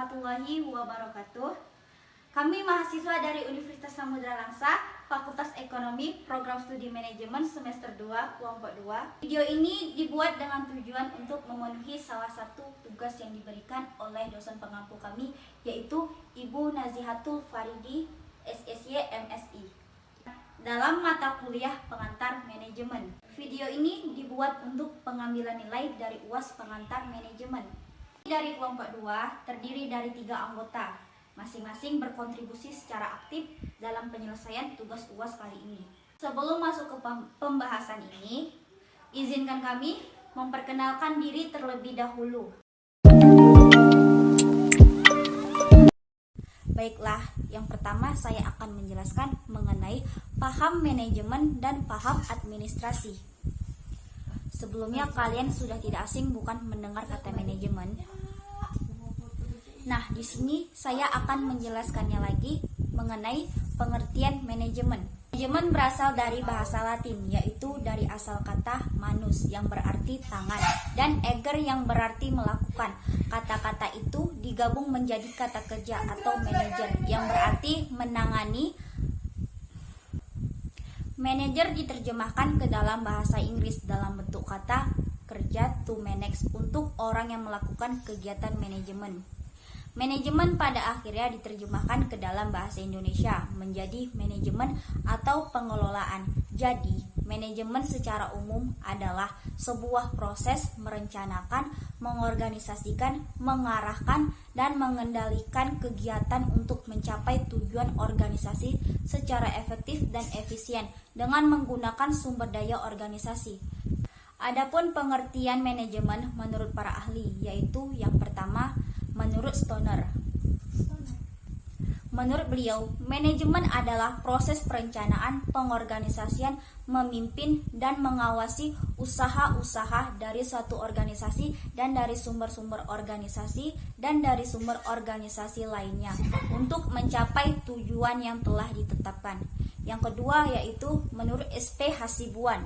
warahmatullahi wabarakatuh. Kami mahasiswa dari Universitas Samudra Langsa, Fakultas Ekonomi, Program Studi Manajemen semester 2, kelompok 2. Video ini dibuat dengan tujuan untuk memenuhi salah satu tugas yang diberikan oleh dosen pengampu kami, yaitu Ibu Nazihatul Faridi, SSY MSI, dalam mata kuliah pengantar manajemen. Video ini dibuat untuk pengambilan nilai dari UAS pengantar manajemen. Dari kelompok 2 terdiri dari 3 anggota, masing-masing berkontribusi secara aktif dalam penyelesaian tugas UAS kali ini. Sebelum masuk ke pembahasan ini, izinkan kami memperkenalkan diri terlebih dahulu. Baiklah, yang pertama saya akan menjelaskan mengenai paham manajemen dan paham administrasi. Sebelumnya kalian sudah tidak asing bukan mendengar kata manajemen. Nah, di sini saya akan menjelaskannya lagi mengenai pengertian manajemen. Manajemen berasal dari bahasa Latin, yaitu dari asal kata manus yang berarti tangan dan eger yang berarti melakukan. Kata-kata itu digabung menjadi kata kerja atau manajer yang berarti menangani. Manajer diterjemahkan ke dalam bahasa Inggris dalam bentuk kata kerja to manage untuk orang yang melakukan kegiatan manajemen. Manajemen pada akhirnya diterjemahkan ke dalam bahasa Indonesia menjadi manajemen atau pengelolaan. Jadi, manajemen secara umum adalah sebuah proses merencanakan, mengorganisasikan, mengarahkan, dan mengendalikan kegiatan untuk mencapai tujuan organisasi secara efektif dan efisien dengan menggunakan sumber daya organisasi. Adapun pengertian manajemen menurut para ahli, yaitu yang pertama, menurut Stoner. Menurut beliau, manajemen adalah proses perencanaan, pengorganisasian, memimpin, dan mengawasi usaha-usaha dari suatu organisasi dan dari sumber-sumber organisasi dan dari sumber organisasi lainnya untuk mencapai tujuan yang telah ditetapkan. Yang kedua yaitu menurut SP Hasibuan.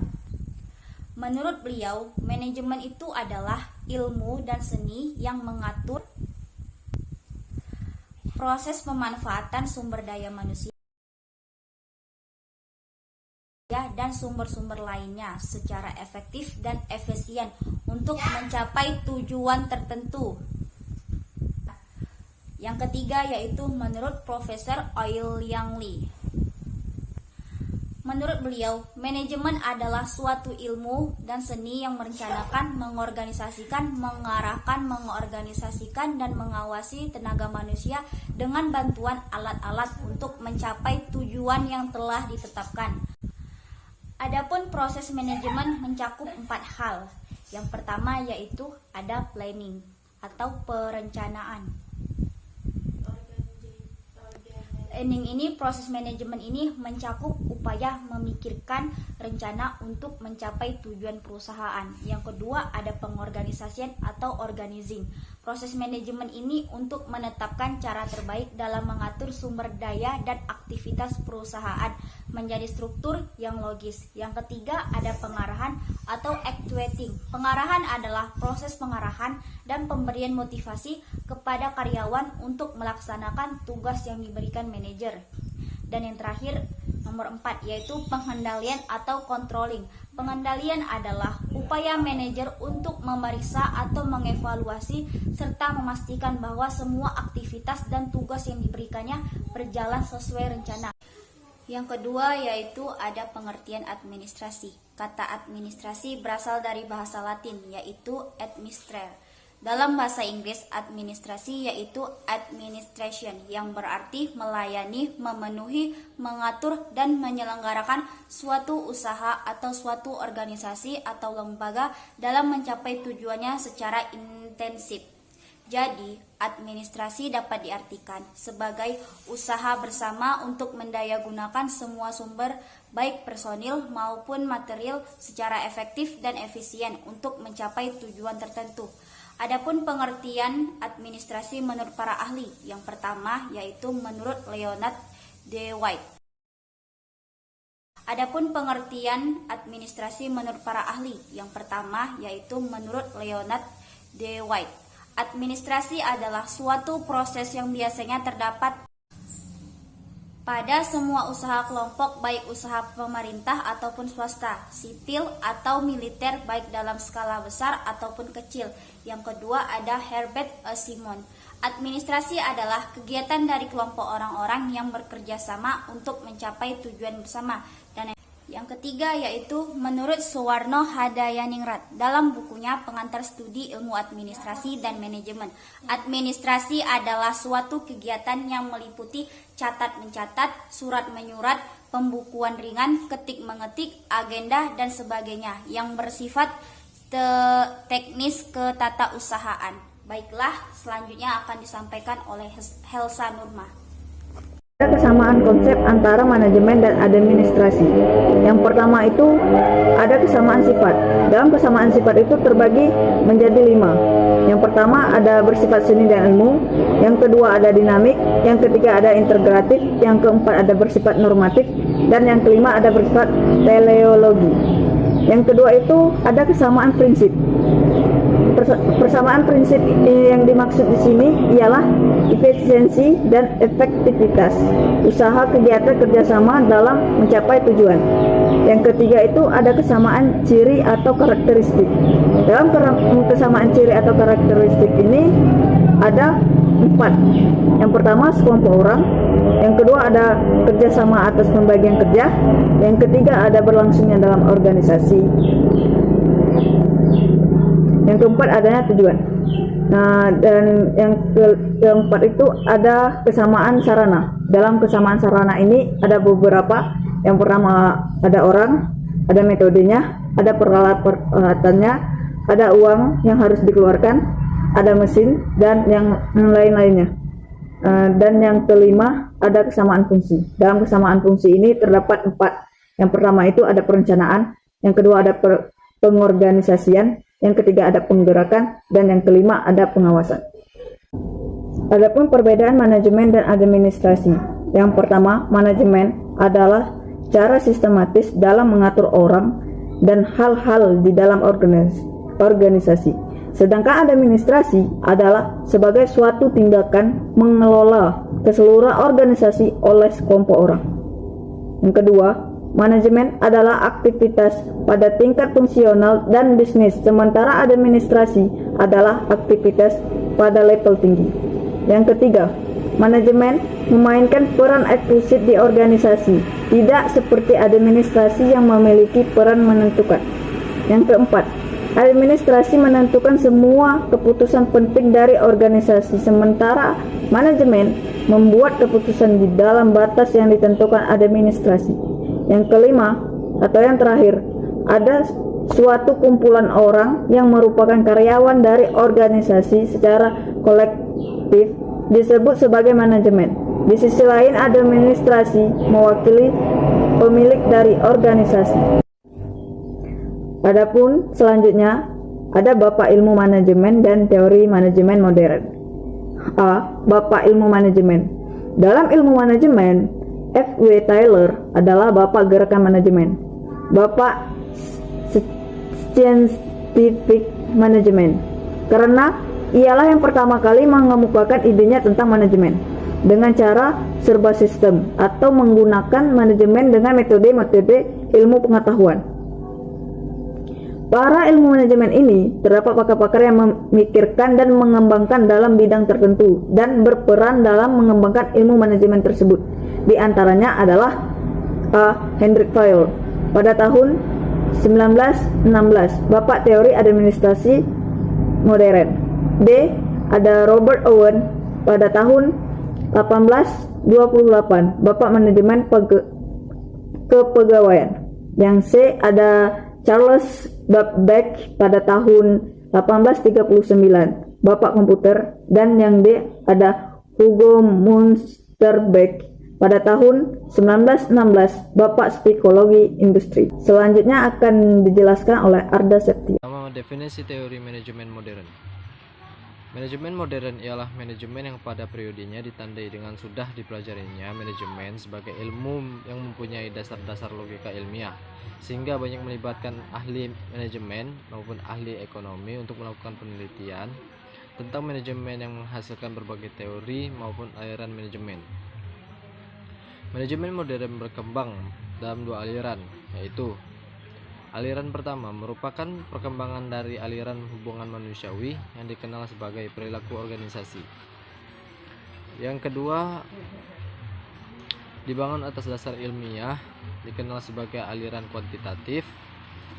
Menurut beliau, manajemen itu adalah ilmu dan seni yang mengatur proses pemanfaatan sumber daya manusia dan sumber-sumber lainnya secara efektif dan efisien untuk mencapai tujuan tertentu. Yang ketiga yaitu menurut Profesor Oil-Yang Lee. Menurut beliau, manajemen adalah suatu ilmu dan seni yang merencanakan, mengorganisasikan, mengarahkan, mengorganisasikan, dan mengawasi tenaga manusia dengan bantuan alat-alat untuk mencapai tujuan yang telah ditetapkan. Adapun proses manajemen mencakup 4 hal. Yang pertama yaitu ada planning atau perencanaan. Proses manajemen ini mencakup upaya memikirkan rencana untuk mencapai tujuan perusahaan. Yang kedua ada pengorganisasian atau organizing. Proses manajemen ini untuk menetapkan cara terbaik dalam mengatur sumber daya dan aktivitas perusahaan menjadi struktur yang logis. Yang ketiga ada pengarahan atau actuating. Pengarahan adalah proses pengarahan dan pemberian motivasi kepada karyawan untuk melaksanakan tugas yang diberikan manajer. Dan yang terakhir nomor 4 yaitu pengendalian atau controlling. Pengendalian adalah upaya manajer untuk memeriksa atau mengevaluasi serta memastikan bahwa semua aktivitas dan tugas yang diberikannya berjalan sesuai rencana. Yang kedua yaitu ada pengertian administrasi. Kata administrasi berasal dari bahasa Latin yaitu administrare. Dalam bahasa Inggris, administrasi yaitu administration yang berarti melayani, memenuhi, mengatur, dan menyelenggarakan suatu usaha atau suatu organisasi atau lembaga dalam mencapai tujuannya secara intensif. Jadi, administrasi dapat diartikan sebagai usaha bersama untuk mendayagunakan semua sumber baik personil maupun material secara efektif dan efisien untuk mencapai tujuan tertentu. Adapun pengertian administrasi menurut para ahli, yang pertama yaitu menurut Leonard D. White. Adapun pengertian administrasi menurut para ahli, yang pertama yaitu menurut Leonard D. White. Administrasi adalah suatu proses yang biasanya terdapat pada semua usaha kelompok, baik usaha pemerintah ataupun swasta, sipil atau militer, baik dalam skala besar ataupun kecil. Yang kedua ada Herbert Simon. Administrasi adalah kegiatan dari kelompok orang-orang yang bekerja sama untuk mencapai tujuan bersama. Dan yang ketiga yaitu menurut Suwarno Hadayaningrat dalam bukunya Pengantar Studi Ilmu Administrasi dan Manajemen. Administrasi adalah suatu kegiatan yang meliputi catat-mencatat, surat-menyurat, pembukuan ringan, ketik-mengetik, agenda, dan sebagainya yang bersifat teknis ketata-usahaan. Baiklah, selanjutnya akan disampaikan oleh Helsa Nurma. Ada kesamaan konsep antara manajemen dan administrasi. Yang pertama itu ada kesamaan sifat. Dalam kesamaan sifat itu terbagi menjadi 5. Yang pertama ada bersifat seni dan ilmu. Yang kedua ada dinamik. Yang ketiga ada integratif. Yang keempat ada bersifat normatif. Dan yang kelima ada bersifat teleologi. Yang kedua itu ada kesamaan prinsip. Persamaan prinsip yang dimaksud di sini ialah efisiensi dan efektivitas usaha kegiatan kerjasama dalam mencapai tujuan. Yang ketiga itu ada kesamaan ciri atau karakteristik. Dalam kesamaan ciri atau karakteristik ini ada 4. Yang pertama sekelompok orang. Yang kedua ada kerjasama atas pembagian kerja. Yang ketiga ada berlangsungnya dalam organisasi. Yang keempat adanya tujuan. Nah, dan yang keempat itu ada kesamaan sarana. Dalam kesamaan sarana ini ada beberapa. Yang pertama ada orang, ada metodenya, ada peralatannya, ada uang yang harus dikeluarkan, ada mesin, dan yang lain-lainnya. Dan yang kelima ada kesamaan fungsi. Dalam kesamaan fungsi ini terdapat 4. Yang pertama itu ada perencanaan, yang kedua ada pengorganisasian, yang ketiga ada penggerakan, dan yang kelima ada pengawasan. Adapun perbedaan manajemen dan administrasi. Yang pertama, manajemen adalah cara sistematis dalam mengatur orang dan hal-hal di dalam organisasi. Sedangkan administrasi adalah sebagai suatu tindakan mengelola keseluruhan organisasi oleh sekelompok orang. Yang kedua, manajemen adalah aktivitas pada tingkat fungsional dan bisnis, sementara administrasi adalah aktivitas pada level tinggi. Yang ketiga, manajemen memainkan peran eksplisit di organisasi, tidak seperti administrasi yang memiliki peran menentukan. Yang keempat, administrasi menentukan semua keputusan penting dari organisasi, sementara manajemen membuat keputusan di dalam batas yang ditentukan administrasi. Yang kelima atau yang terakhir, ada suatu kumpulan orang yang merupakan karyawan dari organisasi secara kolektif disebut sebagai manajemen. Di sisi lain, administrasi mewakili pemilik dari organisasi. Adapun selanjutnya ada Bapak Ilmu Manajemen dan Teori Manajemen Modern. A. Bapak Ilmu Manajemen. Dalam ilmu manajemen, F.W. Taylor adalah bapak gerakan manajemen, bapak scientific management, karena ialah yang pertama kali mengemukakan idenya tentang manajemen dengan cara serba sistem atau menggunakan manajemen dengan metode-metode ilmu pengetahuan. Para ilmu manajemen ini terdapat pakar-pakar yang memikirkan dan mengembangkan dalam bidang tertentu dan berperan dalam mengembangkan ilmu manajemen tersebut. Di antaranya adalah A. Hendrik Fayol pada tahun 1916, Bapak Teori Administrasi Modern. B. Ada Robert Owen pada tahun 1828, Bapak Manajemen Kepegawaian. Yang C. Ada Charles Babbage pada tahun 1839, Bapak Komputer. Dan yang D. ada Hugo Munsterberg pada tahun 1916, Bapak Psikologi Industri. Selanjutnya akan dijelaskan oleh Arda Septi. Pertama, definisi teori manajemen modern. Manajemen modern ialah manajemen yang pada periodenya ditandai dengan sudah dipelajarinya manajemen sebagai ilmu yang mempunyai dasar-dasar logika ilmiah, sehingga banyak melibatkan ahli manajemen maupun ahli ekonomi untuk melakukan penelitian tentang manajemen yang menghasilkan berbagai teori maupun aliran manajemen. Manajemen modern berkembang dalam dua aliran, yaitu aliran pertama merupakan perkembangan dari aliran hubungan manusiawi yang dikenal sebagai perilaku organisasi. Yang kedua dibangun atas dasar ilmiah, dikenal sebagai aliran kuantitatif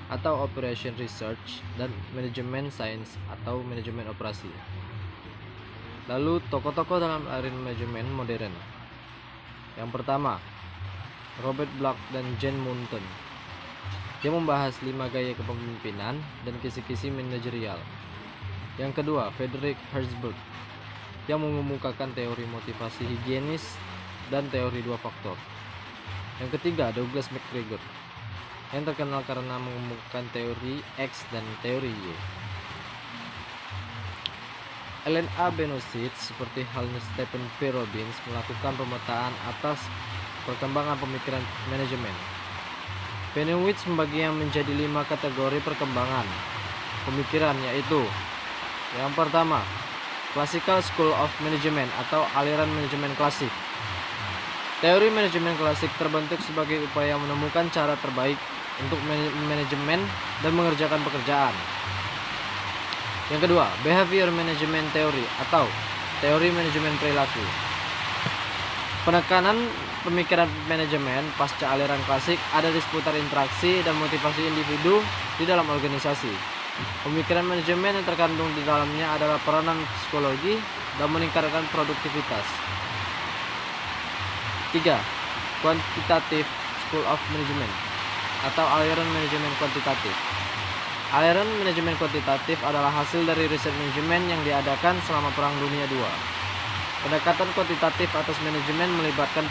atau operation research, dan manajemen sains atau manajemen operasi. Lalu tokoh-tokoh dalam aliran manajemen modern. Yang pertama, Robert Black dan Jane Mountain. Dia membahas 5 gaya kepemimpinan dan kisi-kisi manajerial. Yang kedua, Frederick Herzberg, yang mengemukakan teori motivasi higienis dan teori 2 faktor. Yang ketiga, Douglas MacGregor, yang terkenal karena mengemukakan teori X dan teori Y. Ellen A. Benoist seperti halnya Stephen P. Robbins melakukan pemetaan atas perkembangan pemikiran manajemen. Benoist membaginya menjadi 5 kategori perkembangan pemikiran, yaitu yang pertama, Classical School of Management atau aliran manajemen klasik. Teori manajemen klasik terbentuk sebagai upaya menemukan cara terbaik untuk manajemen dan mengerjakan pekerjaan. Yang kedua, Behavior Management Theory atau teori manajemen perilaku. Penekanan pemikiran manajemen pasca aliran klasik ada di seputar interaksi dan motivasi individu di dalam organisasi. Pemikiran manajemen yang terkandung di dalamnya adalah peranan psikologi dan meningkatkan produktivitas. 3. Quantitative School of Management atau aliran manajemen kuantitatif. Aliran manajemen kuantitatif adalah hasil dari riset manajemen yang diadakan selama Perang Dunia II. Pendekatan kuantitatif atas manajemen melibatkan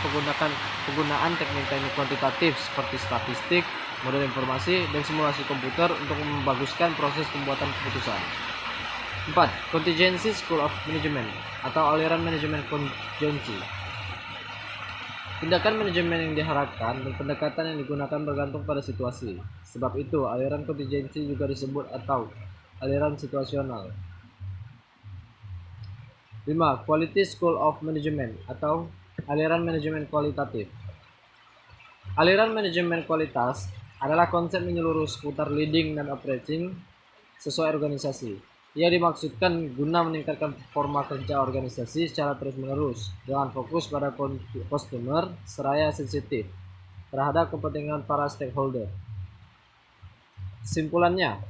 penggunaan teknik-teknik kuantitatif seperti statistik, model informasi, dan simulasi komputer untuk membaguskan proses pembuatan keputusan. 4. Contingency School of Management atau aliran manajemen kontingensi. Tindakan manajemen yang diharapkan dan pendekatan yang digunakan bergantung pada situasi. Sebab itu, aliran kontingensi juga disebut atau aliran situasional. 5. Quality School of Management atau aliran manajemen kualitatif. Aliran manajemen kualitas adalah konsep menyeluruh seputar leading dan operating sesuai organisasi. Ia dimaksudkan guna meningkatkan performa kerja organisasi secara terus-menerus dengan fokus pada customer seraya sensitif terhadap kepentingan para stakeholder. Kesimpulannya,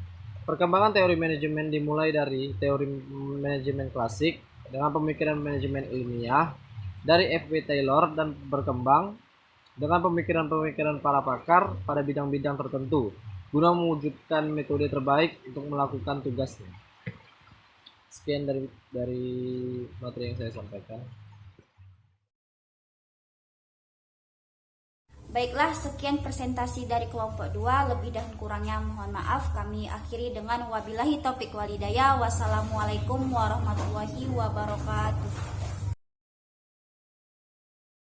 perkembangan teori manajemen dimulai dari teori manajemen klasik dengan pemikiran manajemen ilmiah dari F.W. Taylor dan berkembang dengan pemikiran-pemikiran para pakar pada bidang-bidang tertentu guna mewujudkan metode terbaik untuk melakukan tugasnya. Sekian dari materi yang saya sampaikan. Baiklah, sekian presentasi dari kelompok 2. Lebih dan kurangnya mohon maaf. Kami akhiri dengan wabillahi taufik walhidayah. Wassalamualaikum warahmatullahi wabarakatuh.